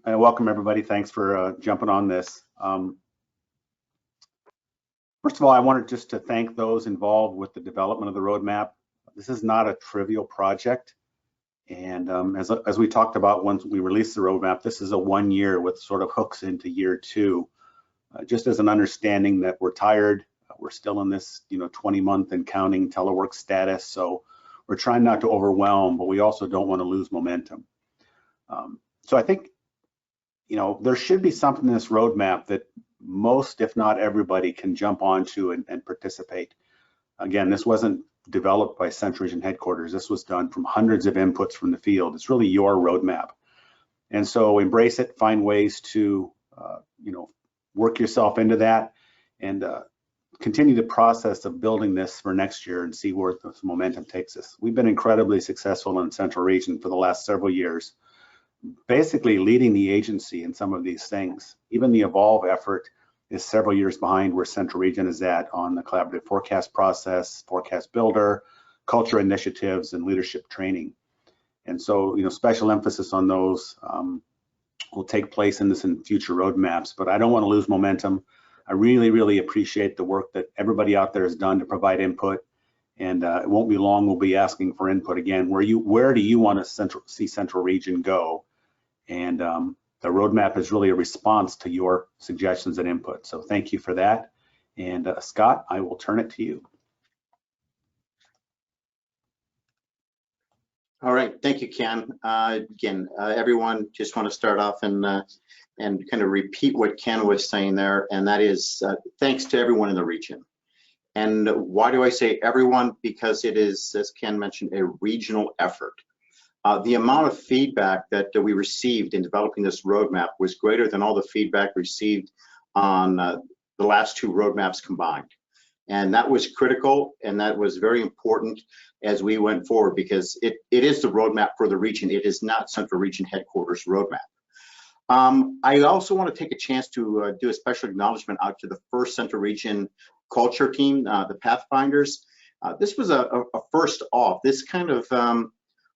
Welcome everybody. Thanks for jumping on this. First of all, I wanted just to thank those involved with the development of the roadmap. This is not a trivial project. And as we talked about once we released the roadmap, this is a 1 year with sort of hooks into year 2. Just as an understanding that we're tired, we're still in this 20-month and counting telework status. So we're trying not to overwhelm, but we also don't want to lose momentum. So I think there should be something in this roadmap that most, if not everybody, can jump onto and participate. Again, this wasn't developed by Central Region headquarters. This was done from hundreds of inputs from the field. It's really your roadmap. And so embrace it, find ways to, work yourself into that and continue the process of building this for next year and see where this momentum takes us. We've been incredibly successful in Central Region for the last several years, basically leading the agency in some of these things. Even the Evolve effort is several years behind where Central Region is at on the collaborative forecast process, forecast builder, culture initiatives, and leadership training. And so, special emphasis on those will take place in future roadmaps, but I don't want to lose momentum. I really, really appreciate the work that everybody out there has done to provide input. And it won't be long, we'll be asking for input again. Where do you want to see Central Region go? And the roadmap is really a response to your suggestions and input. So thank you for that. And Scott, I will turn it to you. All right, thank you, Ken. Again, everyone, just want to start off and kind of repeat what Ken was saying there, and that is thanks to everyone in the region. And why do I say everyone? Because it is, as Ken mentioned, a regional effort. The amount of feedback that we received in developing this roadmap was greater than all the feedback received on the last 2 roadmaps combined. And that was critical, and that was very important as we went forward, because it is the roadmap for the region. It is not Central Region headquarters roadmap. I also want to take a chance to do a special acknowledgement out to the first Central Region culture team, the Pathfinders. This was a first off. This kind of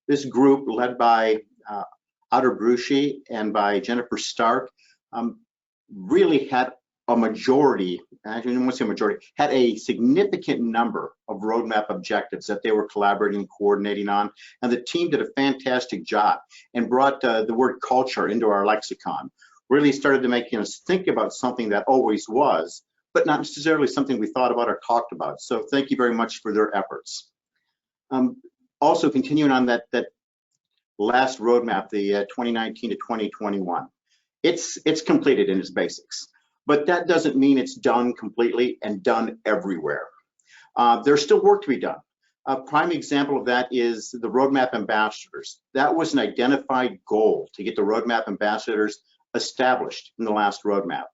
this group led by Outer Brucey and by Jennifer Stark really had a majority, actually I don't want to say majority, had a significant number of roadmap objectives that they were collaborating and coordinating on. And the team did a fantastic job and brought the word culture into our lexicon. Really started to make us think about something that always was, but not necessarily something we thought about or talked about. So thank you very much for their efforts. Also continuing on that last roadmap, the 2019 to 2021, it's completed in its basics, but that doesn't mean it's done completely and done everywhere. There's still work to be done. A prime example of that is the roadmap ambassadors. That was an identified goal to get the roadmap ambassadors established in the last roadmap.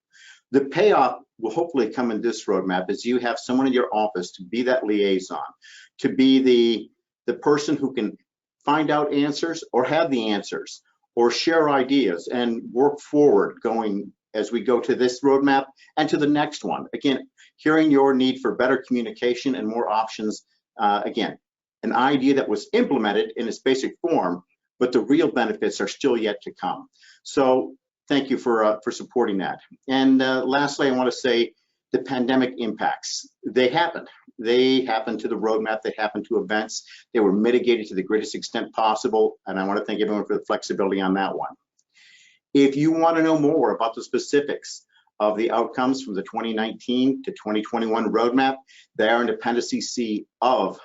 The payoff will hopefully come in this roadmap as you have someone in your office to be that liaison, to be the person who can find out answers or have the answers or share ideas and work forward going as we go to this roadmap and to the next one. Again, hearing your need for better communication and more options. Again, an idea that was implemented in its basic form, but the real benefits are still yet to come. So thank you for supporting that. And lastly, I want to say the pandemic impacts. They happened. They happened to the roadmap. They happened to events. They were mitigated to the greatest extent possible. And I want to thank everyone for the flexibility on that one. If you want to know more about the specifics of the outcomes from the 2019 to 2021 roadmap, they are in Appendices C of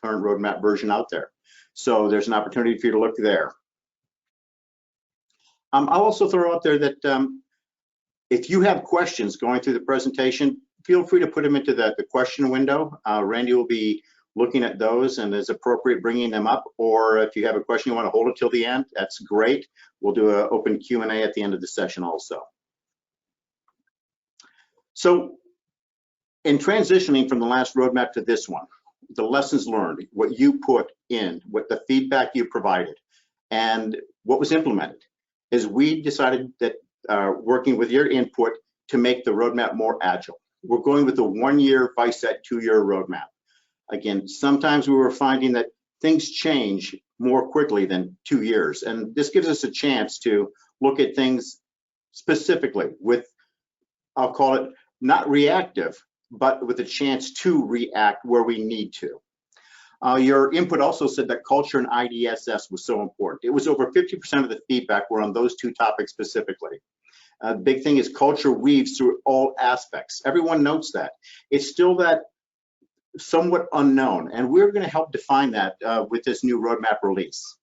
current roadmap version out there. So there's an opportunity for you to look there. I'll also throw out there that if you have questions going through the presentation, feel free to put them into the question window. Randy will be looking at those and as appropriate bringing them up, or if you have a question you want to hold it till the end, that's great. We'll do an open Q&A at the end of the session also. So in transitioning from the last roadmap to this one, the lessons learned, what you put in, what the feedback you provided, and what was implemented, is we decided that working with your input to make the roadmap more agile. We're going with a 1-year vice at 2-year roadmap. Again, sometimes we were finding that things change more quickly than 2 years. And this gives us a chance to look at things specifically with, I'll call it not reactive, but with a chance to react where we need to. Your input also said that culture and IDSS was so important. It was over 50% of the feedback were on those two topics specifically. The big thing is culture weaves through all aspects. Everyone notes that. It's still that somewhat unknown, and we're going to help define that with this new roadmap release.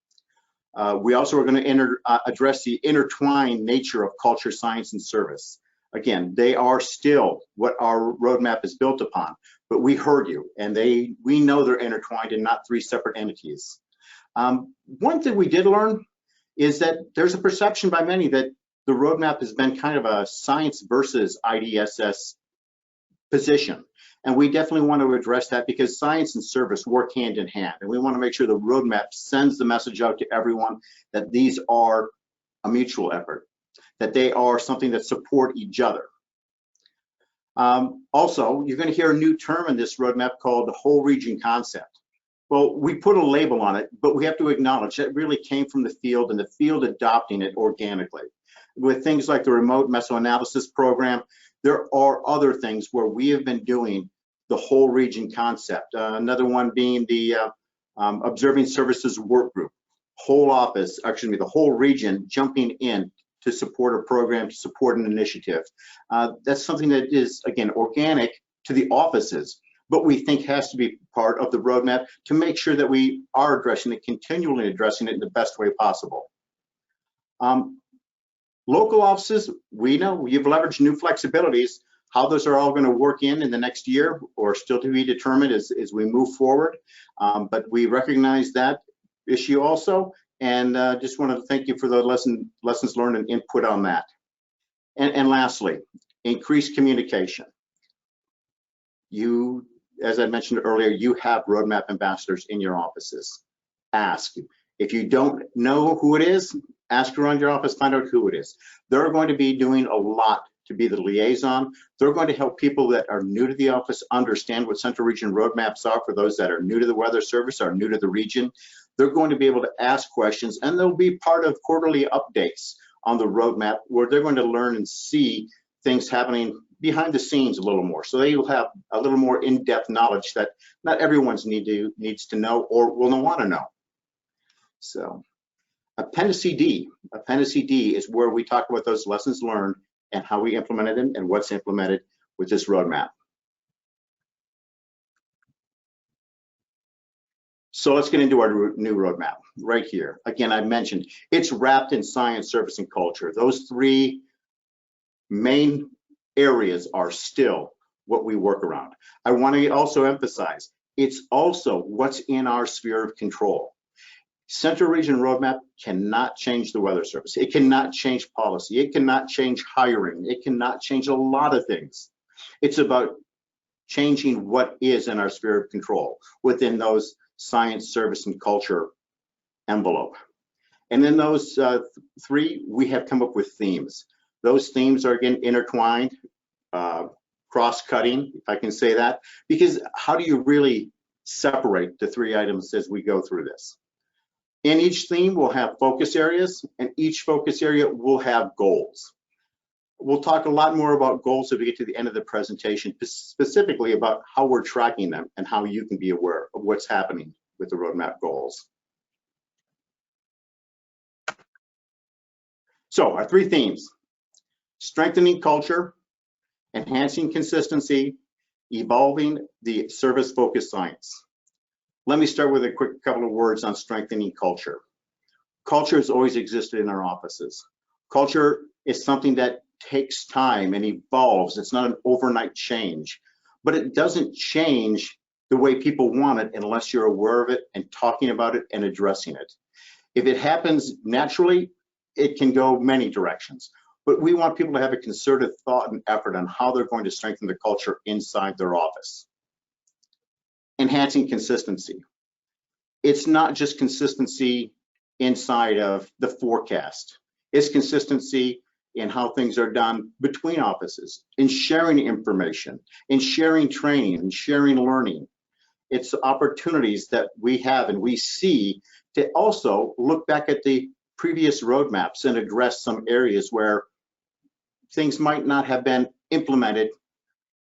We also are going to address the intertwined nature of culture, science, and service. Again, they are still what our roadmap is built upon, but we heard you, and we know they're intertwined and not three separate entities. One thing we did learn is that there's a perception by many that the roadmap has been kind of a science versus IDSS position. And we definitely want to address that because science and service work hand in hand. And we want to make sure the roadmap sends the message out to everyone that these are a mutual effort, that they are something that support each other. Also, you're going to hear a new term in this roadmap called the whole region concept. Well, we put a label on it, but we have to acknowledge that really came from the field and the field adopting it organically. With things like the remote mesoanalysis program, there are other things where we have been doing the whole region concept. Another one being the observing services work group, whole office, excuse me, the whole region jumping in to support a program, to support an initiative. That's something that is, again, organic to the offices, but we think has to be part of the roadmap to make sure that we are addressing it, continually addressing it in the best way possible. Local offices, we know you've leveraged new flexibilities. How those are all going to work in the next year or still to be determined as we move forward. But we recognize that issue also, and just want to thank you for the lessons learned and input on that. And lastly, increased communication. You, as I mentioned earlier, you have roadmap ambassadors in your offices. Ask. If you don't know who it is, ask around your office, find out who it is. They're going to be doing a lot to be the liaison. They're going to help people that are new to the office understand what Central Region roadmaps are for those that are new to the Weather Service, are new to the region. They're going to be able to ask questions, and they'll be part of quarterly updates on the roadmap where they're going to learn and see things happening behind the scenes a little more. So they will have a little more in-depth knowledge that not everyone's needs to know or will want to know. So Appendice D is where we talk about those lessons learned and how we implemented them and what's implemented with this roadmap. So let's get into our new roadmap right here. Again, I mentioned it's wrapped in science, service, and culture. Those three main areas are still what we work around. I want to also emphasize, it's also what's in our sphere of control. Central Region Roadmap cannot change the Weather Service. It cannot change policy. It cannot change hiring. It cannot change a lot of things. It's about changing what is in our sphere of control within those science, service, and culture envelope. And then those three, we have come up with themes. Those themes are, again, intertwined, cross-cutting, if I can say that, because how do you really separate the three items as we go through this? In each theme, we'll have focus areas, and each focus area will have goals. We'll talk a lot more about goals as we get to the end of the presentation, specifically about how we're tracking them and how you can be aware of what's happening with the roadmap goals. So our three themes: strengthening culture, enhancing consistency, evolving the service-focused science. Let me start with a quick couple of words on strengthening culture. Culture has always existed in our offices. Culture is something that takes time and evolves. It's not an overnight change, but it doesn't change the way people want it unless you're aware of it and talking about it and addressing it. If it happens naturally, it can go many directions, but we want people to have a concerted thought and effort on how they're going to strengthen the culture inside their office. Enhancing consistency. It's not just consistency inside of the forecast. It's consistency in how things are done between offices, in sharing information, in sharing training, and sharing learning. It's opportunities that we have and we see to also look back at the previous roadmaps and address some areas where things might not have been implemented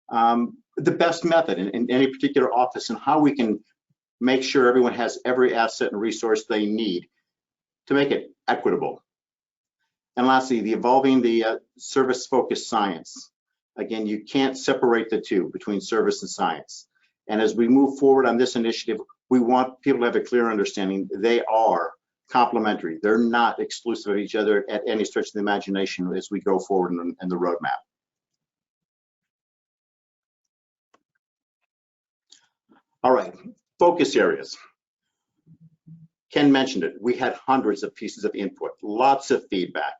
the best method in any particular office, and how we can make sure everyone has every asset and resource they need to make it equitable. And lastly, the evolving the service-focused science. Again, you can't separate the two between service and science. And as we move forward on this initiative, we want people to have a clear understanding they are complementary. They're not exclusive of each other at any stretch of the imagination as we go forward in the roadmap. All right, focus areas. Ken mentioned it. We had hundreds of pieces of input, lots of feedback,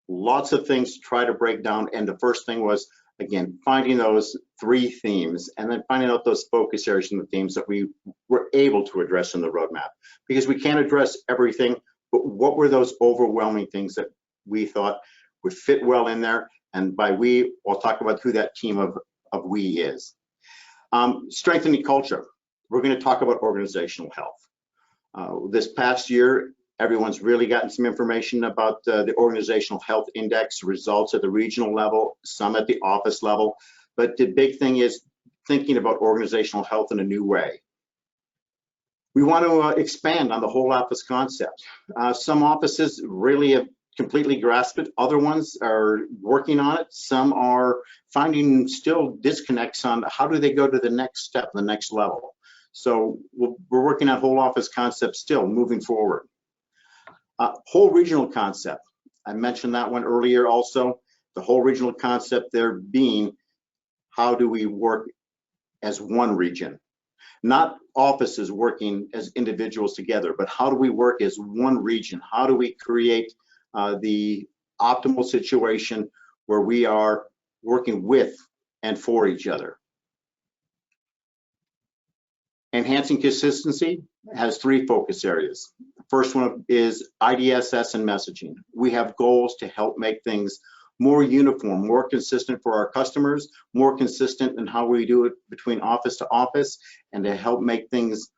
lots of things to try to break down. And the first thing was, again, finding those 3 themes and then finding out those focus areas and the themes that we were able to address in the roadmap. Because we can't address everything, but what were those overwhelming things that we thought would fit well in there? And by we, I'll talk about who that team of we is. Strengthening culture. We're going to talk about organizational health. This past year, everyone's really gotten some information about the organizational health index results at the regional level, some at the office level. But the big thing is thinking about organizational health in a new way. We want to expand on the whole office concept. Some offices really have completely grasped it. Other ones are working on it. Some are finding still disconnects on how do they go to the next step, the next level. So we're working on whole office concept still moving forward. Whole regional concept. I mentioned that one earlier also. The whole regional concept there being how do we work as one region? Not offices working as individuals together, but how do we work as one region? How do we create the optimal situation where we are working with and for each other? Enhancing consistency has 3 focus areas. The first one is IDSS and messaging. We have goals to help make things more uniform, more consistent for our customers, more consistent in how we do it between office to office, and to help make things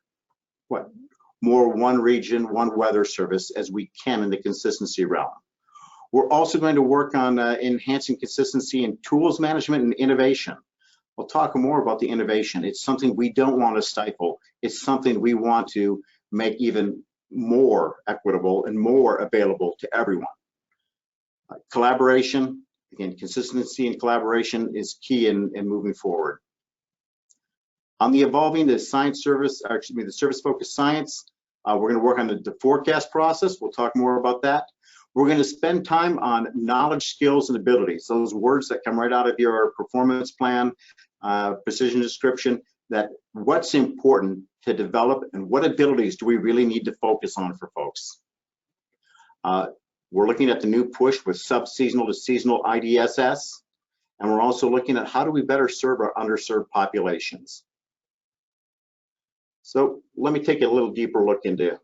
more one region, one weather service as we can in the consistency realm. We're also going to work on enhancing consistency in tools management and innovation. We'll talk more about the innovation. It's something we don't want to stifle. It's something we want to make even more equitable and more available to everyone. Collaboration, again, consistency and collaboration is key in moving forward. On the evolving the science service, or excuse me, the service-focused science, we're going to work on the forecast process. We'll talk more about that. We're going to spend time on knowledge, skills, and abilities, those words that come right out of your performance plan, precision description, that what's important to develop and what abilities do we really need to focus on for folks. We're looking at the new push with sub-seasonal to seasonal IDSS, and we're also looking at how do we better serve our underserved populations. So let me take a little deeper look into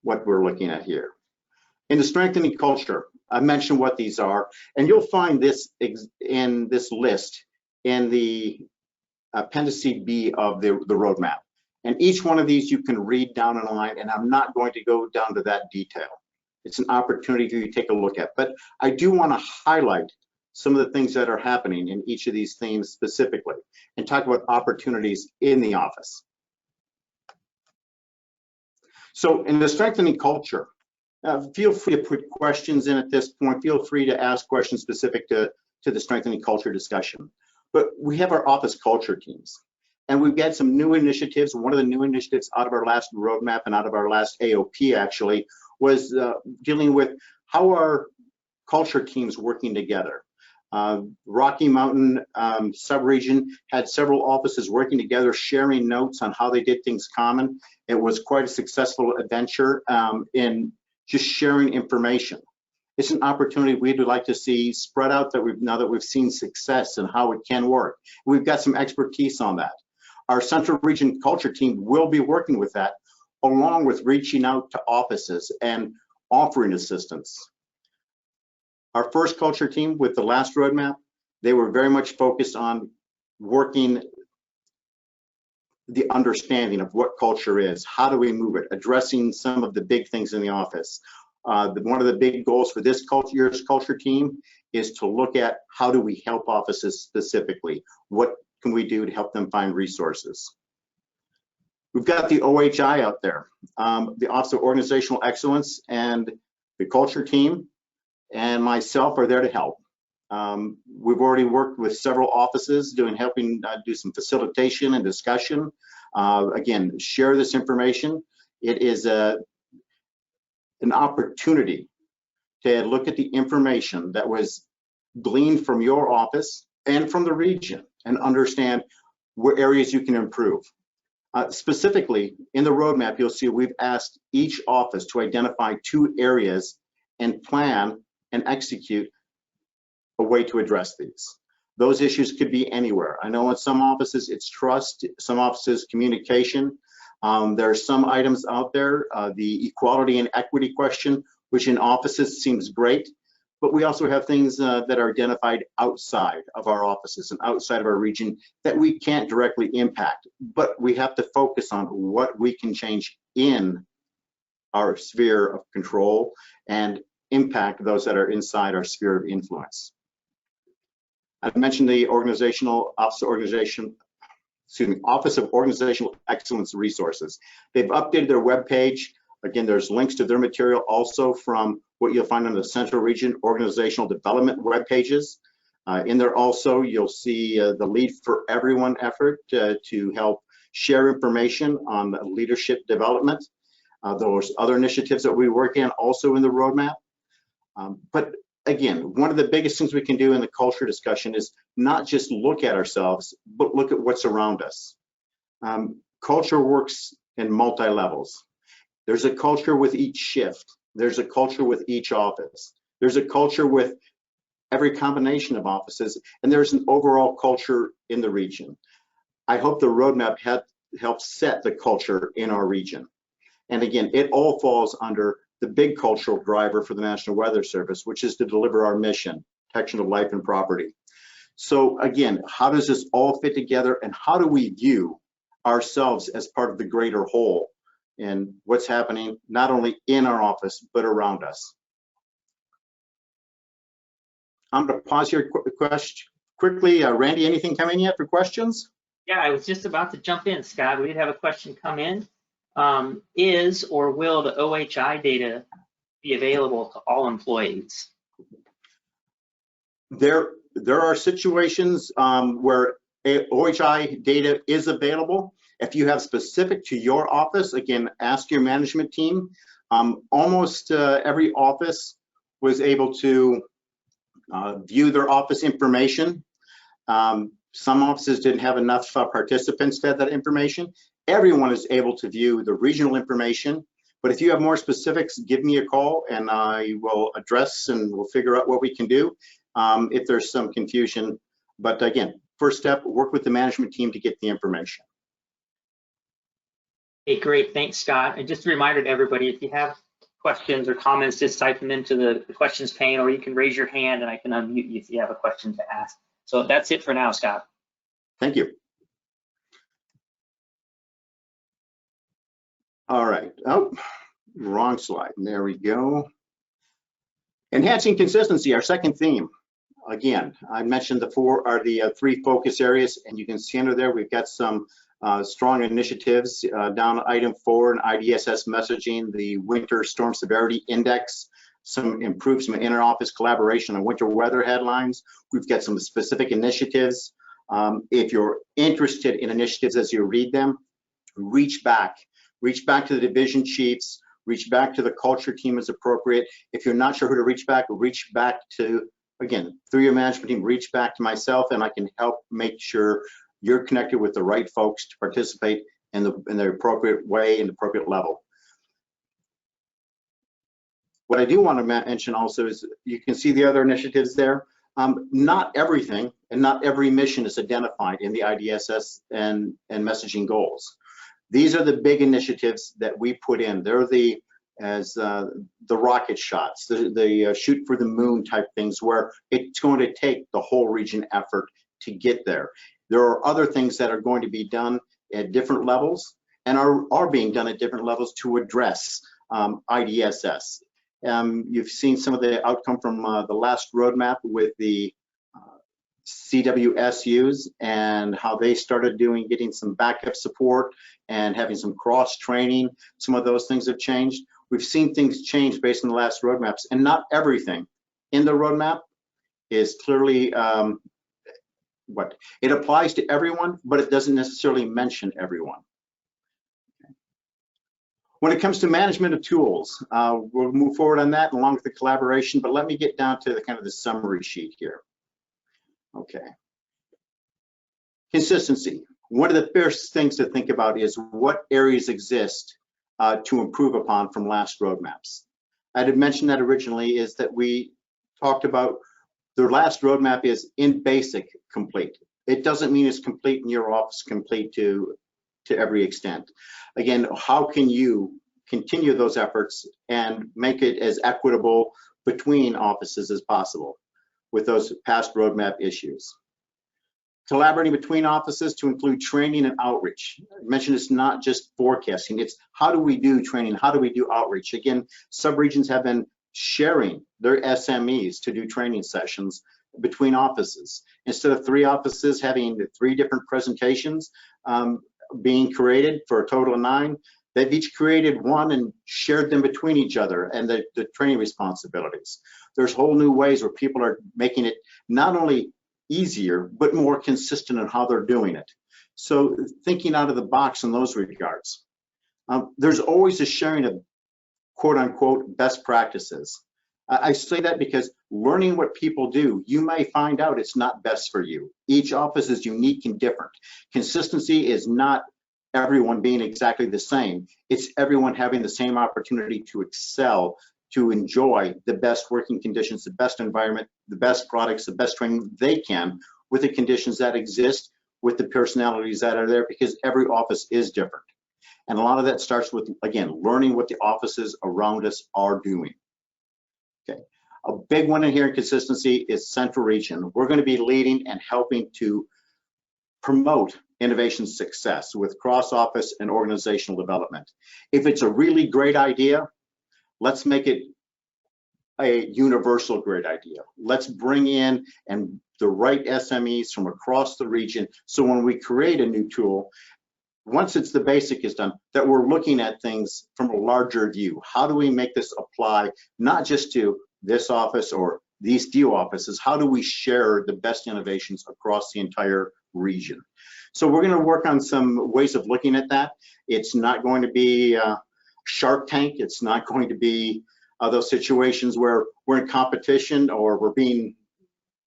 what we're looking at here. In the strengthening culture, I mentioned what these are, and you'll find this in this list in the appendice B of the roadmap. And each one of these you can read down in a line, and I'm not going to go down to that detail. It's an opportunity for you to take a look at. But I do want to highlight some of the things that are happening in each of these themes specifically and talk about opportunities in the office. So in the strengthening culture, feel free to put questions in at this point. Feel free to ask questions specific to the strengthening culture discussion. But we have our office culture teams, and we've got some new initiatives. One of the new initiatives out of our last roadmap and out of our last AOP actually was dealing with how our culture teams working together. Rocky Mountain subregion had several offices working together, sharing notes on how they did things common. It was quite a successful adventure in just sharing information. It's an opportunity we'd like to see spread out now that we've seen success and how it can work. We've got some expertise on that. Our Central Region Culture team will be working with that, along with reaching out to offices and offering assistance. Our first culture team with the last roadmap, they were very much focused on working the understanding of what culture is, how do we move it, addressing some of the big things in the office. One of the big goals for this year's culture team is to look at how do we help offices specifically? What can we do to help them find resources? We've got the OHI out there, the Office of Organizational Excellence, and the culture team and myself are there to help. We've already worked with several offices helping do some facilitation and discussion. Again, share this information. It is an opportunity to look at the information that was gleaned from your office and from the region and understand where areas you can improve. Specifically, in the roadmap, you'll see we've asked each office to identify 2 areas and plan and execute a way to address these. Those issues could be anywhere. I know in some offices it's trust, some offices communication. There are some items out there, the equality and equity question, which in offices seems great, but we also have things that are identified outside of our offices and outside of our region that we can't directly impact, but we have to focus on what we can change in our sphere of control and impact those that are inside our sphere of influence. I mentioned the Office of Organizational Excellence Resources. They've updated their webpage. Again, there's links to their material also from what you'll find on the Central Region Organizational Development web pages. In there also, you'll see the Lead for Everyone effort to help share information on leadership development. Those other initiatives that we work in also in the roadmap. But again, one of the biggest things we can do in the culture discussion is not just look at ourselves, but look at what's around us. Culture works in multi-levels. There's a culture with each shift. There's a culture with each office. There's a culture with every combination of offices, and there's an overall culture in the region. I hope the roadmap helps set the culture in our region. And again, it all falls under the big cultural driver for the National Weather Service, which is to deliver our mission, protection of life and property. So again, how does this all fit together, and how do we view ourselves as part of the greater whole and what's happening not only in our office, but around us? I'm going to pause here quickly. Randy, anything coming yet for questions? Yeah, I was just about to jump in, Scott. We did have a question come in. Is or will the OHI data be available to all employees? There are situations where OHI data is available. If you have specific to your office, again, ask your management team. Almost every office was able to view their office information. Some offices didn't have enough participants to have that information. Everyone is able to view the regional information, but if you have more specifics, give me a call and I will address and we'll figure out what we can do if there's some confusion. But again, first step, work with the management team to get the information. Hey, great, thanks, Scott. And just a reminder to everybody, if you have questions or comments, just type them into the questions pane, or you can raise your hand and I can unmute you if you have a question to ask. So that's it for now, Scott. Thank you. All right, oh, wrong slide, there we go. Enhancing consistency, our second theme. Again, I mentioned the 3 focus areas, and you can see under there, we've got some strong initiatives down item 4 in IDSS messaging, the Winter Storm Severity Index, some inter-office collaboration on winter weather headlines. We've got some specific initiatives. If you're interested in initiatives as you read them, reach back to the division chiefs, reach back to the culture team as appropriate. If you're not sure who to reach back to, again, through your management team, reach back to myself and I can help make sure you're connected with the right folks to participate in the appropriate way and appropriate level. What I do want to mention also is you can see the other initiatives there. Not everything and not every mission is identified in the IDSS and messaging goals. These are the big initiatives that we put in. They're the rocket shots, the shoot for the moon type things where it's going to take the whole region effort to get there. There are other things that are going to be done at different levels and are being done at different levels to address IDSS. You've seen some of the outcome from the last roadmap with the CWSUs and how they started getting some backup support and having some cross training. Some of those things have changed. We've seen things change based on the last roadmaps, and not everything in the roadmap is clearly what it applies to everyone, but it doesn't necessarily mention everyone. When it comes to management of tools, we'll move forward on that along with the collaboration, but let me get down to the kind of the summary sheet here. Okay. Consistency. One of the first things to think about is what areas exist to improve upon from last roadmaps. I had mentioned that originally is that we talked about the last roadmap is in basic complete. It doesn't mean it's complete in your office, complete to every extent. Again, how can you continue those efforts and make it as equitable between offices as possible with those past roadmap issues? Collaborating between offices to include training and outreach. I mentioned it's not just forecasting, it's how do we do training, how do we do outreach? Again, subregions have been sharing their SMEs to do training sessions between offices. Instead of 3 offices having 3 different presentations being created for a total of 9, they've each created 1 and shared them between each other and the training responsibilities. There's whole new ways where people are making it not only easier, but more consistent in how they're doing it. So thinking out of the box in those regards. There's always a sharing of quote unquote best practices. I say that because learning what people do, you may find out it's not best for you. Each office is unique and different. Consistency is not everyone being exactly the same. It's everyone having the same opportunity to excel, to enjoy the best working conditions, the best environment, the best products, the best training they can with the conditions that exist, with the personalities that are there, because every office is different. And a lot of that starts with, again, learning what the offices around us are doing. Okay, a big one in here in consistency is central region. We're going to be leading and helping to promote innovation success with cross-office and organizational development. If it's a really great idea, let's make it a universal great idea. Let's bring in and the right SMEs from across the region, so when we create a new tool, once it's the basic is done, that we're looking at things from a larger view. How do we make this apply not just to this office or these few offices? How do we share the best innovations across the entire region? So we're going to work on some ways of looking at that. It's not going to be Shark Tank. It's not going to be those situations where we're in competition or we're being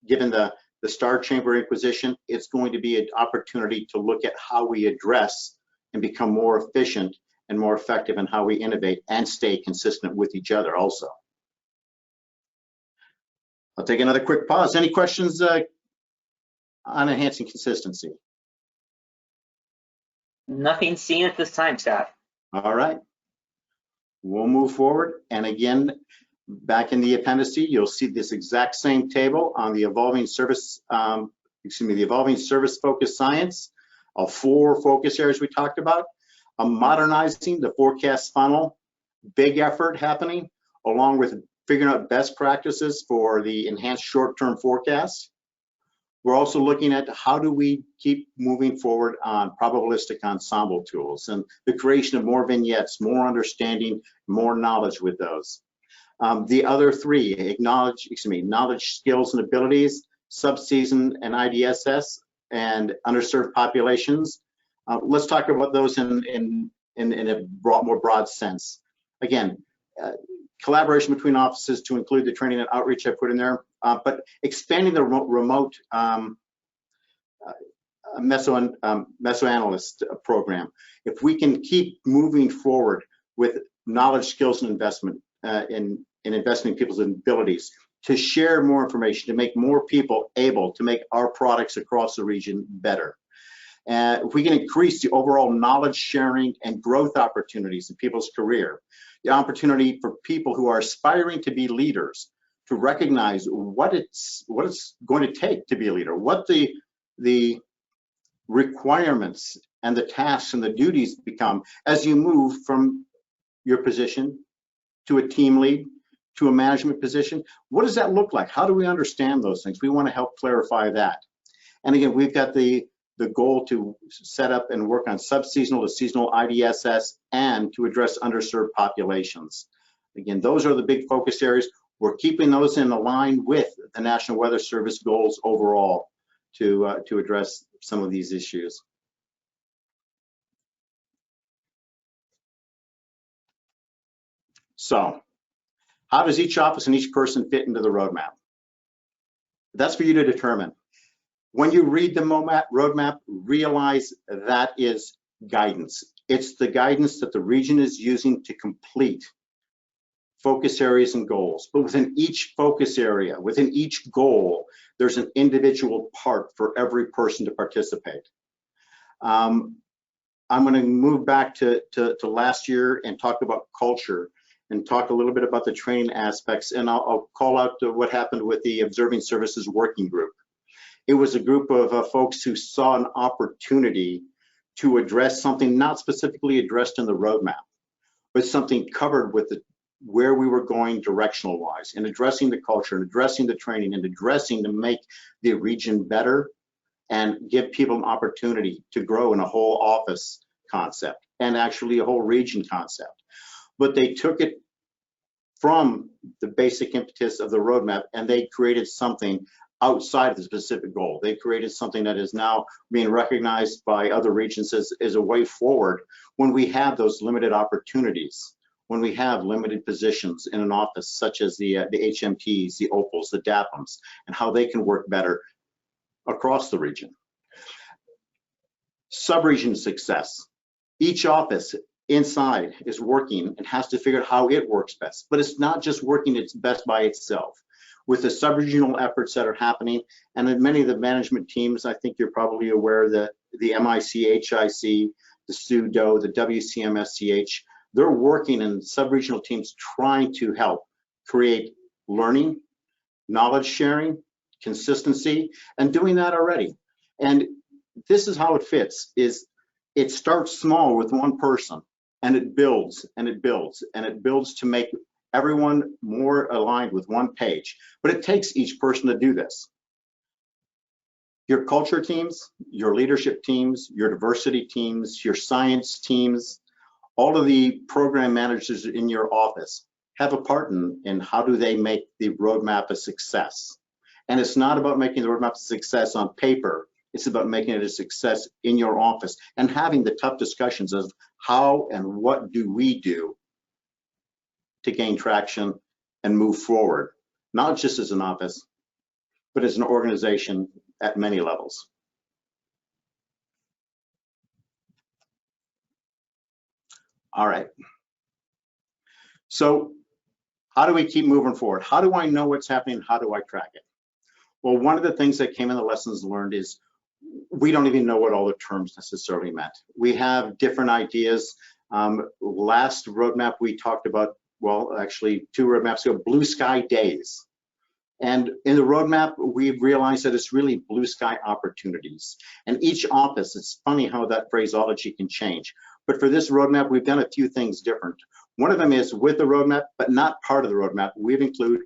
given the Star Chamber Inquisition. It's going to be an opportunity to look at how we address and become more efficient and more effective in how we innovate and stay consistent with each other also. I'll take another quick pause. Any questions on enhancing consistency? Nothing seen at this time, staff. All right. We'll move forward. And again, back in the appendice, you'll see this exact same table on the evolving service, the evolving service focused science of 4 focus areas we talked about. Modernizing the forecast funnel, big effort happening, along with figuring out best practices for the enhanced short-term forecast. We're also looking at how do we keep moving forward on probabilistic ensemble tools and the creation of more vignettes, more understanding, more knowledge with those. The other 3, knowledge, skills and abilities, subseason and IDSS, and underserved populations. Let's talk about those in a more broad sense. Again, collaboration between offices to include the training and outreach I put in there, but expanding the remote mesoanalyst program. If we can keep moving forward with knowledge, skills, and investment in investing in people's abilities to share more information, to make more people able to make our products across the region better. If we can increase the overall knowledge sharing and growth opportunities in people's career, the opportunity for people who are aspiring to be leaders to recognize what it's going to take to be a leader, what the requirements and the tasks and the duties become as you move from your position to a team lead, to a management position. What does that look like? How do we understand those things? We want to help clarify that. And again, we've got the goal to set up and work on subseasonal to seasonal IDSS and to address underserved populations. Again, those are the big focus areas. We're keeping those in line with the National Weather Service goals overall to address some of these issues. So, how does each office and each person fit into the roadmap? That's for you to determine. When you read the roadmap, realize that is guidance. It's the guidance that the region is using to complete focus areas and goals. But within each focus area, within each goal, there's an individual part for every person to participate. I'm going to move back to last year and talk about culture and talk a little bit about the training aspects, and I'll call out what happened with the Observing Services Working Group. It was a group of folks who saw an opportunity to address something not specifically addressed in the roadmap, but something covered with where we were going directional wise, and addressing the culture and addressing the training and addressing to make the region better and give people an opportunity to grow in a whole office concept and actually a whole region concept. But they took it from the basic impetus of the roadmap and they created something outside of the specific goal. They created something that is now being recognized by other regions as a way forward when we have those limited opportunities, when we have limited positions in an office, such as the HMTs, the OPALs, the DAPMs, and how they can work better across the region. Sub-region success. Each office inside is working and has to figure out how it works best, but it's not just working its best by itself. With the sub-regional efforts that are happening, and in many of the management teams, I think you're probably aware that the MIC, HIC, the SUDO, the WCMSCH, they're working in sub-regional teams trying to help create learning, knowledge sharing, consistency, and doing that already. And this is how it fits, is it starts small with one person, and it builds and it builds and it builds to make everyone more aligned with one page. But it takes each person to do this. Your culture teams, your leadership teams, your diversity teams, your science teams, all of the program managers in your office have a part in how do they make the roadmap a success. And it's not about making the roadmap a success on paper. It's about making it a success in your office and having the tough discussions of how and what do we do to gain traction and move forward, not just as an office, but as an organization at many levels. All right. So how do we keep moving forward? How do I know what's happening? How do I track it? Well, one of the things that came in the lessons learned is we don't even know what all the terms necessarily meant. We have different ideas. Last roadmap we talked about, well, actually 2 roadmaps ago, blue sky days. And in the roadmap, we've realized that it's really blue sky opportunities. And each office, it's funny how that phraseology can change. But for this roadmap, we've done a few things different. One of them is with the roadmap, but not part of the roadmap. We've included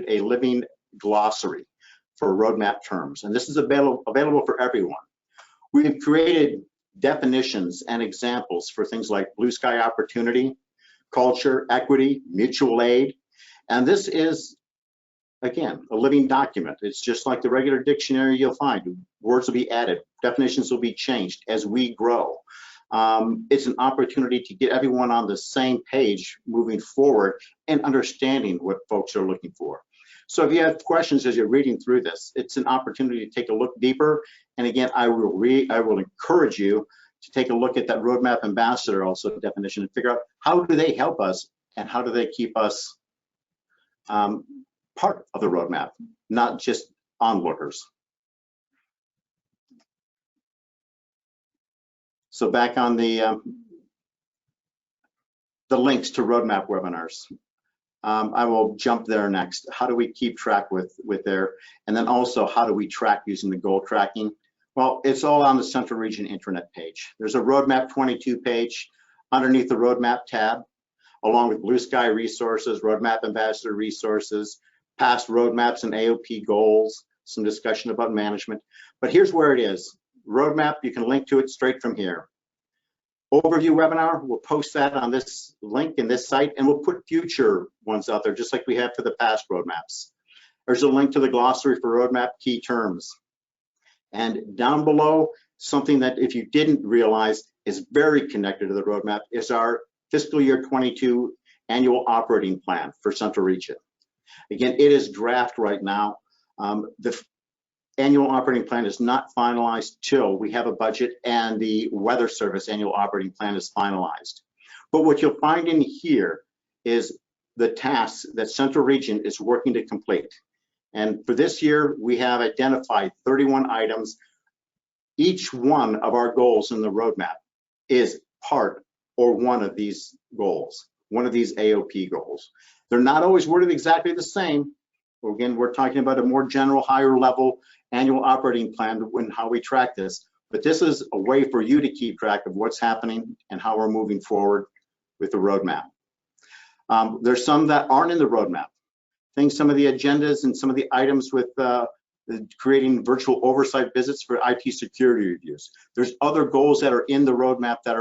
a living glossary for roadmap terms. And this is available for everyone. We've created definitions and examples for things like blue sky opportunity, culture, equity, mutual aid. And this is, again, a living document. It's just like the regular dictionary you'll find. Words will be added, definitions will be changed as we grow. It's an opportunity to get everyone on the same page moving forward and understanding what folks are looking for. So if you have questions as you're reading through this, it's an opportunity to take a look deeper. And again, I will encourage you to take a look at that roadmap ambassador also definition and figure out how do they help us and how do they keep us part of the roadmap, not just onlookers. So back on the links to roadmap webinars. I will jump there next. How do we keep track with there? And then also, how do we track using the goal tracking? Well, it's all on the Central Region Intranet page. There's a Roadmap 22 page underneath the Roadmap tab, along with Blue Sky resources, Roadmap Ambassador resources, past roadmaps and AOP goals, some discussion about management. But here's where it is. Roadmap, you can link to it straight from here. Overview webinar, we'll post that on this link in this site, and we'll put future ones out there, just like we have for the past roadmaps. There's a link to the glossary for roadmap key terms. And down below, something that if you didn't realize is very connected to the roadmap is our fiscal year 22 annual operating plan for Central Region. Again, it is draft right now. The annual operating plan is not finalized till we have a budget and the Weather Service annual operating plan is finalized. But what you'll find in here is the tasks that Central Region is working to complete. And for this year, we have identified 31 items. Each one of our goals in the roadmap is part or one of these goals, one of these AOP goals. They're not always worded exactly the same. Again, we're talking about a more general, higher level annual operating plan and how we track this. But this is a way for you to keep track of what's happening and how we're moving forward with the roadmap. There's some that aren't in the roadmap. Some of the agendas and some of the items with creating virtual oversight visits for IT security reviews. There's other goals that are in the roadmap that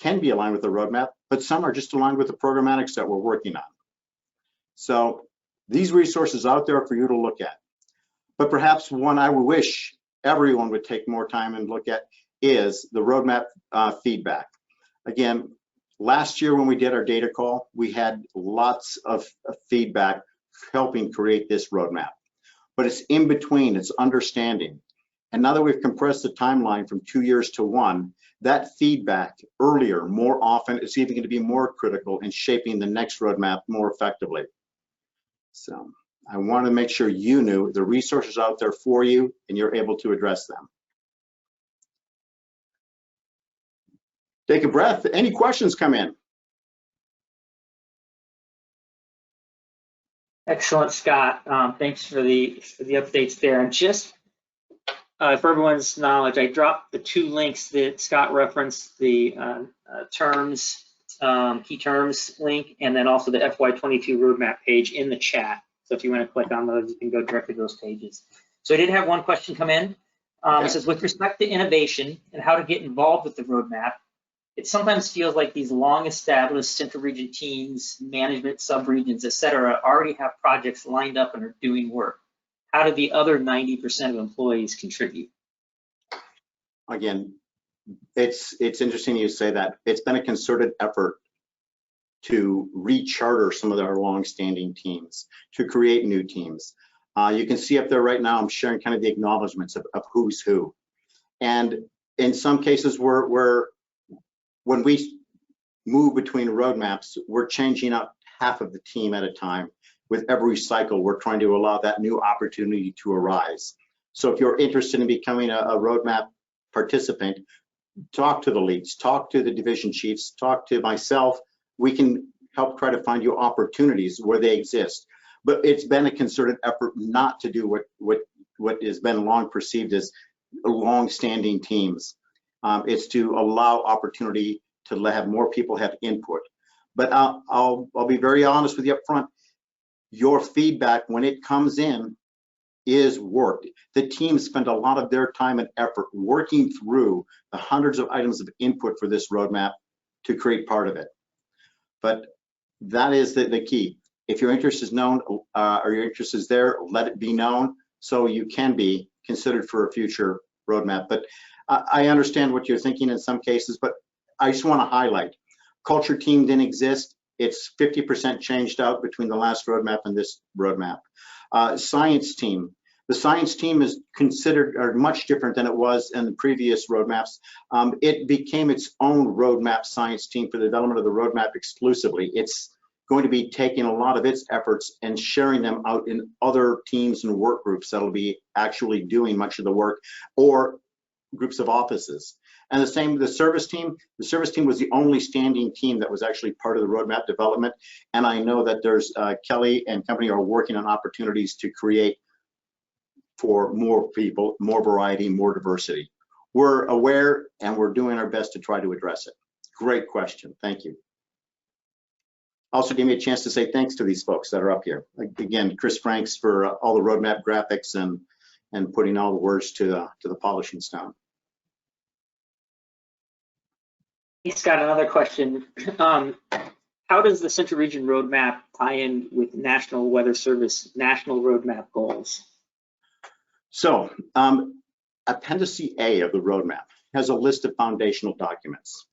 can be aligned with the roadmap, but some are just aligned with the programmatics that we're working on. So these resources out there for you to look at. But perhaps one I wish everyone would take more time and look at is the roadmap feedback. Again, last year when we did our data call, we had lots of feedback helping create this roadmap. But it's in between, it's understanding. And now that we've compressed the timeline from 2 years to 1, that feedback earlier, more often, is even going to be more critical in shaping the next roadmap more effectively. So I want to make sure you knew the resources out there for you and you're able to address them. Take a breath. Any questions come in? Excellent, Scott. Thanks for the updates there. And just for everyone's knowledge, I dropped the 2 links that Scott referenced, the key terms link, and then also the FY22 roadmap page in the chat. So if you want to click on those, you can go directly to those pages. So I did have one question come in. It says, with respect to innovation and how to get involved with the roadmap, it sometimes feels like these long-established Central Region teams, management, subregions, et cetera, already have projects lined up and are doing work. How do the other 90% of employees contribute? Again, it's interesting you say that. It's been a concerted effort to recharter some of our long-standing teams, to create new teams. You can see up there right now, I'm sharing kind of the acknowledgements of who's who. And in some cases, when we move between roadmaps, we're changing up half of the team at a time. With every cycle, we're trying to allow that new opportunity to arise. So if you're interested in becoming a roadmap participant, talk to the leads, talk to the division chiefs, talk to myself. We can help try to find you opportunities where they exist. But it's been a concerted effort not to do what has been long perceived as long-standing teams. It's to allow opportunity to have more people have input. But I'll be very honest with you up front. Your feedback, when it comes in, is work. The team spent a lot of their time and effort working through the hundreds of items of input for this roadmap to create part of it. But that is the key. If your interest is known or your interest is there, let it be known so you can be considered for a future roadmap. But I understand what you're thinking in some cases, but I just want to highlight, culture team didn't exist. It's 50% changed out between the last roadmap and this roadmap. Science team. The science team is considered or much different than it was in the previous roadmaps. It became its own roadmap science team for the development of the roadmap exclusively. It's going to be taking a lot of its efforts and sharing them out in other teams and work groups that'll be actually doing much of the work, or groups of offices. And the same with the service team. The service team was the only standing team that was actually part of the roadmap development. And I know that there's Kelly and company are working on opportunities to create for more people, more variety, more diversity. We're aware and we're doing our best to try to address it. Great question. Thank you. Also give me a chance to say thanks to these folks that are up here. Again, Chris Franks for all the roadmap graphics and putting all the words to the polishing stone. He's got another question. How does the Central Region Roadmap tie in with National Weather Service National Roadmap goals? So, Appendix A of the roadmap has a list of foundational documents.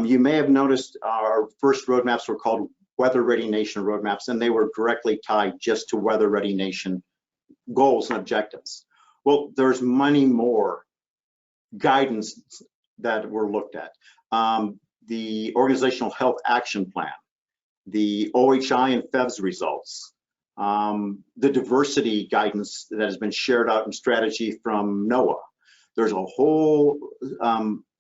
You may have noticed our first roadmaps were called Weather Ready Nation roadmaps, and they were directly tied just to Weather Ready Nation goals and objectives. Well, there's many more guidance that were looked at. The Organizational Health Action Plan, the OHI and FEVS results, the diversity guidance that has been shared out in strategy from NOAA. There's a whole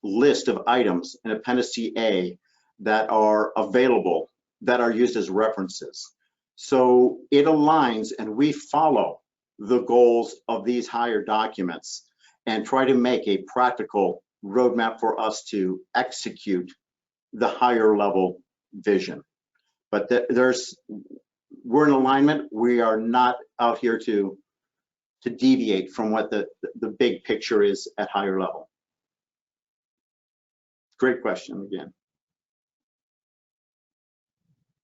list of items in Appendix A that are available that are used as references. So it aligns and we follow the goals of these higher documents and try to make a practical roadmap for us to execute the higher level vision. But we're in alignment. We are not out here to deviate from what the big picture is at higher level. Great question again.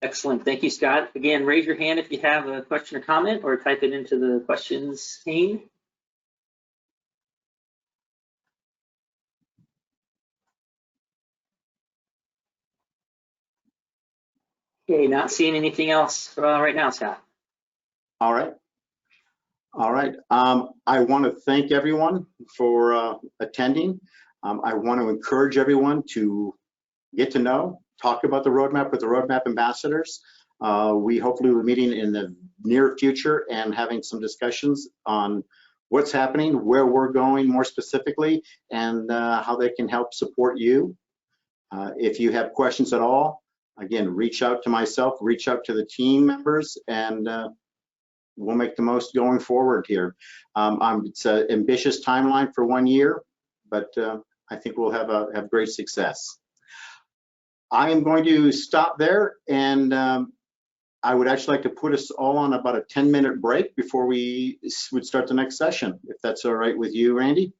Excellent. Thank you, Scott. Again, raise your hand if you have a question or comment, or type it into the questions pane. Okay, not seeing anything else right now, Scott. All right. All right. I want to thank everyone for attending. I want to encourage everyone to get to know, talk about the roadmap with the roadmap ambassadors. We hopefully will be meeting in the near future and having some discussions on what's happening, where we're going more specifically, and how they can help support you. If you have questions at all, again, reach out to myself, reach out to the team members, and we'll make the most going forward here. It's an ambitious timeline for 1 year, but I think we'll have great success. I am going to stop there, and I would actually like to put us all on about a 10-minute break before we would start the next session, if that's all right with you, Randy.